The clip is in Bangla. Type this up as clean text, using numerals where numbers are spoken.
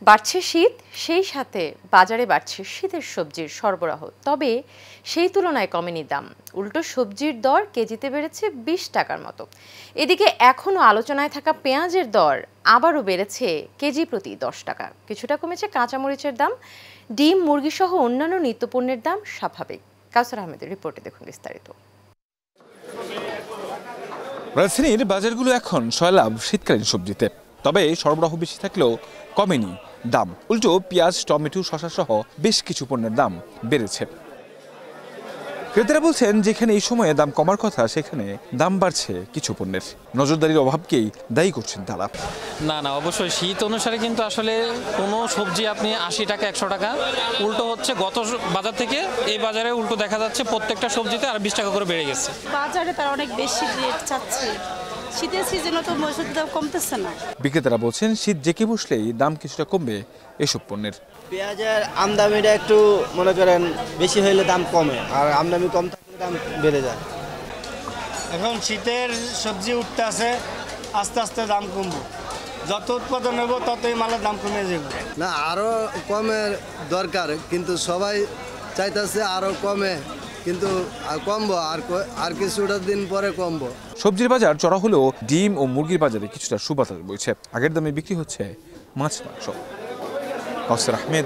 বাড়ছে শীত, সেই সাথে বাজারে বাড়ছে শীতের সবজির সরবরাহ। তবে সেই তুলনায় কমেনি দাম। উল্টো সবজির দর কেজিতে বেড়েছে ২০ টাকার মতো। এদিকে এখনও আলোচনায় থাকা পেঁয়াজের দর আবারও বেড়েছে কেজি প্রতি ১০ টাকা। কিছুটা কমেছে কাঁচামরিচের দাম। ডিম, মুরগি সহ অন্যান্য নিত্যপণ্যের দাম স্বাভাবিক। কাউসার আহমেদের রিপোর্টে দেখুন বিস্তারিত। রাজধানীর বাজারগুলো এখন সয়লাভ শীতকালীন সবজিতে, তবে সরবরাহ বেশি থাকলেও কমেনি দাম। উল্টো পেঁয়াজ, টমেটো, শসা সহ বেশ কিছু পণ্যের দাম বেড়েছে। ক্রেতারা বলছেন, যেখানে এই সময়ে দাম কমার কথা সেখানে দাম বাড়ছে কিছু পণ্যের। নজরদারির অভাবকেই দায়ী করছেন তারা। না, অবশ্যই শীত অনুসারে কিন্তু আসলে কোনো সবজি আপনি ৮০ টাকা ১০০ টাকা, উল্টো হচ্ছে গত বাজার থেকে এই বাজারে উল্টো দেখা যাচ্ছে প্রত্যেকটা সবজিতে আর ২০ টাকা করে বেড়ে গেছে। বাজারে তার অনেক বেশি রেট চাচ্ছে, শীতের সিজনে তো মরিচের দাম কমতেছে না। বিক্রেতারা বলছেন, শীত জেঁকে বসলেই দাম কিছুটা কমবে এসব পণ্যের। পেঁয়াজের আমদানিটা একটু মনে করেন বেশি হইলে দাম কমে, আর আমদানি কম থাকলে দাম বেড়ে যায়। এখন শীতের সবজি উঠতে আছে, আস্তে আস্তে দাম কমবো। যত উৎপাদন হব ততই মালের দাম কমে যাবে। না, আরও কমের দরকার, কিন্তু সবাই চাইতেছে আরও কমে, কিন্তু কমবো আর কিছুটা দিন পরে কমবো। সবজির বাজার চড়া হলেও ডিম ও মুরগির বাজারে কিছুটা সুবাতাস বইছে। আগের দামে বিক্রি হচ্ছে মাছ, মাংস। কাউসার আহমেদ,